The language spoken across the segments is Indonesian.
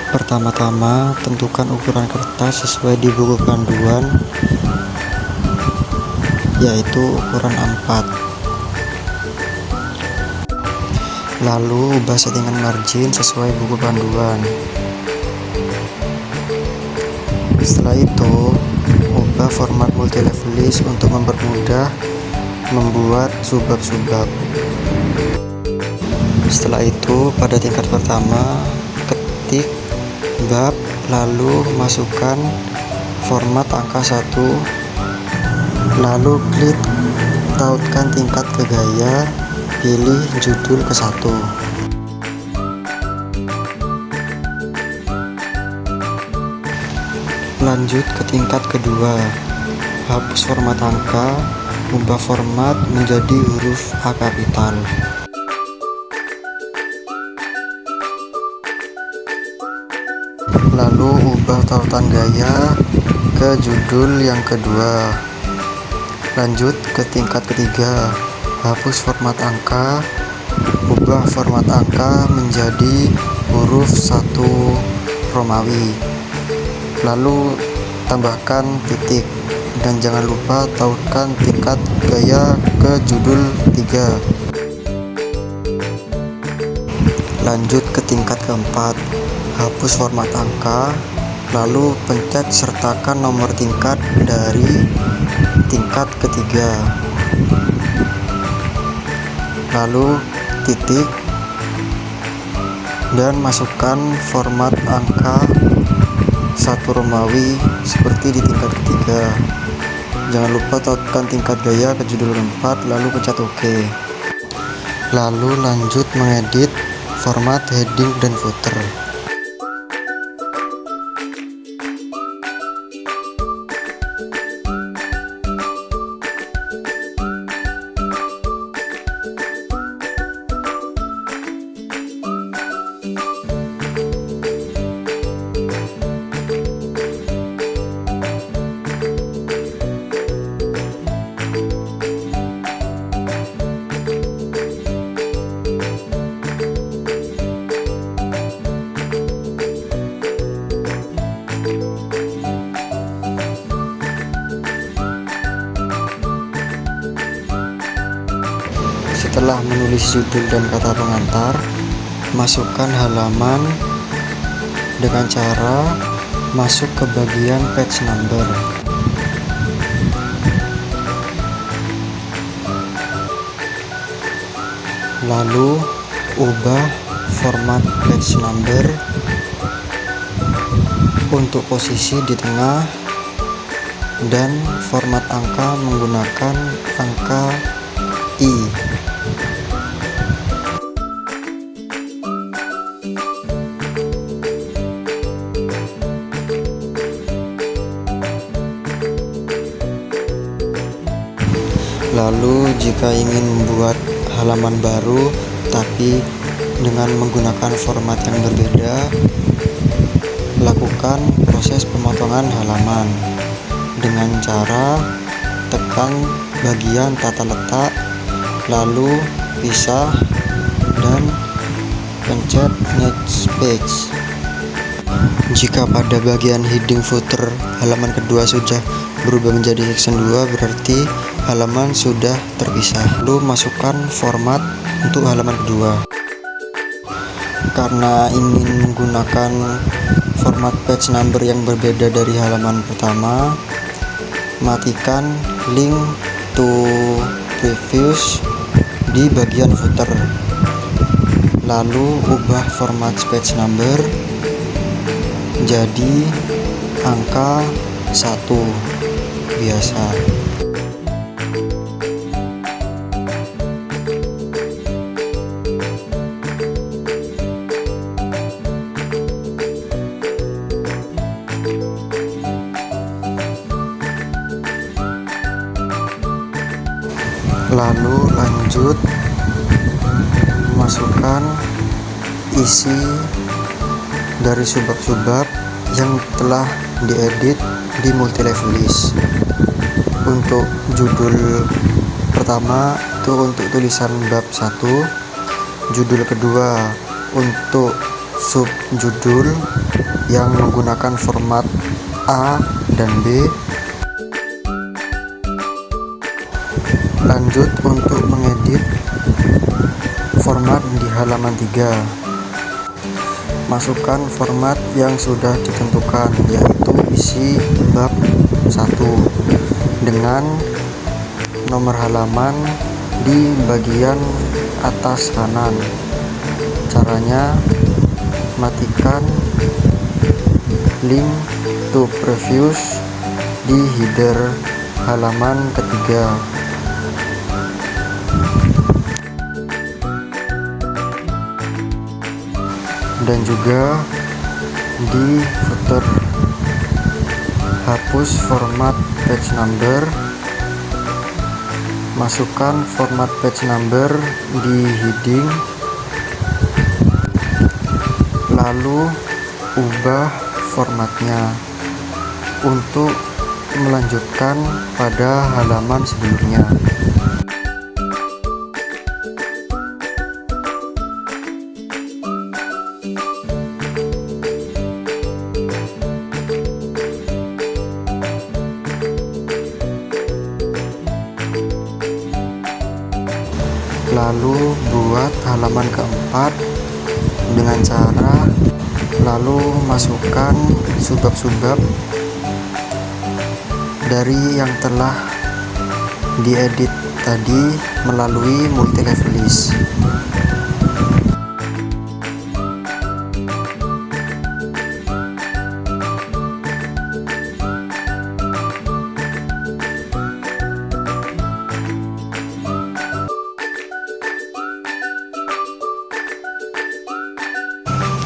Pertama-tama, tentukan ukuran kertas sesuai di buku panduan, yaitu ukuran A4. Lalu ubah settingan margin sesuai buku panduan. Setelah itu, ubah format multi-level list untuk mempermudah membuat subbab-subbab. Setelah itu, pada tingkat pertama, ketik bab, lalu masukkan format angka 1, lalu klik tautkan tingkat ke gaya, pilih judul ke 1. Lanjut ke tingkat kedua, hapus format angka, ubah format menjadi huruf A kapital. Lalu ubah tautan gaya ke judul yang kedua. Lanjut ke tingkat ketiga, hapus format angka, ubah format angka menjadi huruf 1 Romawi. Lalu tambahkan titik dan jangan lupa tautkan tingkat gaya ke judul 3. Lanjut ke tingkat keempat, hapus format angka, lalu pencet sertakan nomor tingkat dari tingkat ketiga, lalu titik dan masukkan format angka 1 Romawi seperti di tingkat ketiga. Jangan lupa tautkan tingkat gaya ke judul keempat, lalu pencet OK. Lalu lanjut mengedit format heading dan footer. Setelah menulis judul dan kata pengantar, masukkan halaman dengan cara masuk ke bagian page number. Lalu ubah format page number untuk posisi di tengah dan format angka menggunakan angka I. Lalu jika ingin membuat halaman baru tapi dengan menggunakan format yang berbeda, lakukan proses pemotongan halaman dengan cara tekan bagian tata letak, lalu pisah dan pencet next page. Jika pada bagian heading footer halaman kedua sudah berubah menjadi section 2, berarti halaman sudah terpisah. Lalu masukkan format untuk halaman kedua. Karena ingin menggunakan format page number yang berbeda dari halaman pertama, matikan link to previews di bagian footer. Lalu ubah format page number jadi angka 1 biasa. Lalu lanjut masukkan isi dari subbab-subbab yang telah diedit di multi-level list. Untuk judul pertama itu untuk tulisan bab 1, judul kedua untuk subjudul yang menggunakan format A dan B. Lanjut untuk mengedit format di halaman 3. Masukkan format yang sudah ditentukan, yaitu isi bab 1 dengan nomor halaman di bagian atas kanan. Caranya, matikan link to previous di header halaman ketiga. Dan juga di footer, hapus format page number, masukkan format page number di heading, lalu ubah formatnya untuk melanjutkan pada halaman sebelumnya. Lalu buat halaman keempat dengan cara masukkan subbab-subbab dari yang telah diedit tadi melalui multi level list.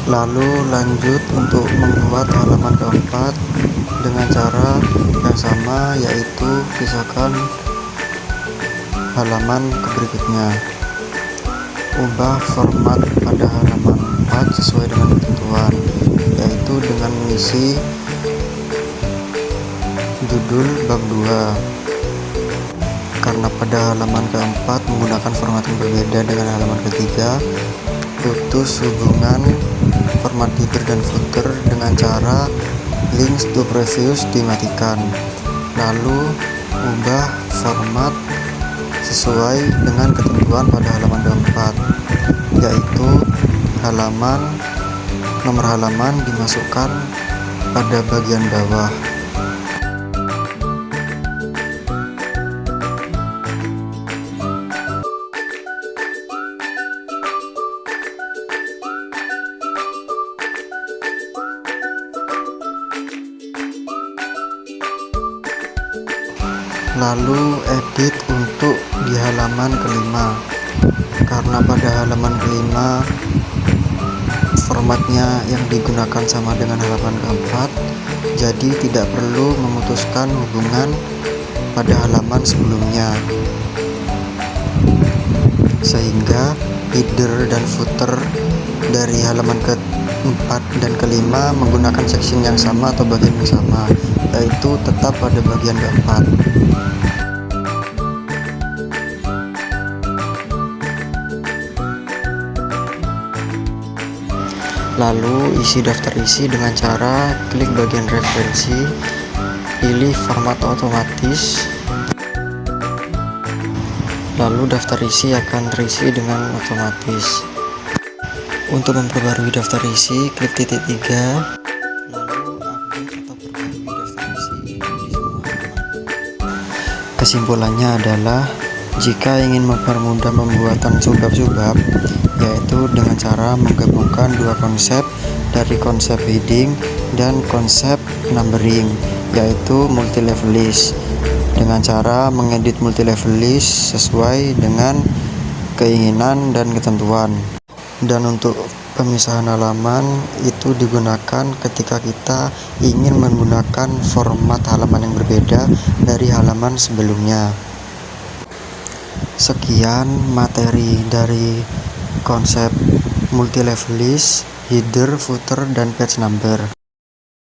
Lalu lanjut untuk membuat halaman keempat dengan cara yang sama, yaitu pisahkan halaman ke berikutnya. Ubah format pada halaman 4 sesuai dengan ketentuan, yaitu dengan mengisi judul bab 2. Karena pada halaman keempat menggunakan format yang berbeda dengan halaman ketiga, putus hubungan format header dan footer dengan cara links to previous dimatikan, lalu ubah format sesuai dengan ketentuan pada halaman keempat, yaitu nomor halaman dimasukkan pada bagian bawah. Lalu edit untuk di halaman kelima. Karena pada halaman kelima formatnya yang digunakan sama dengan halaman keempat, jadi tidak perlu memutuskan hubungan pada halaman sebelumnya, sehingga header dan footer dari halaman keempat dan kelima menggunakan section yang sama atau bagian yang sama, yaitu tetap pada bagian keempat. Lalu isi daftar isi dengan cara klik bagian referensi, pilih format otomatis, lalu daftar isi akan terisi dengan otomatis. Untuk memperbarui daftar isi, klik titik 3, lalu update atau perbarui daftar isi di semua halaman. Kesimpulannya adalah, jika ingin mempermudah pembuatan subbab-subbab, yaitu dengan cara menggabungkan dua konsep dari konsep heading dan konsep numbering, yaitu multi level list, dengan cara mengedit multi level list sesuai dengan keinginan dan ketentuan. Dan untuk pemisahan halaman itu digunakan ketika kita ingin menggunakan format halaman yang berbeda dari halaman sebelumnya. Sekian materi dari konsep multi level list, header, footer, dan page number.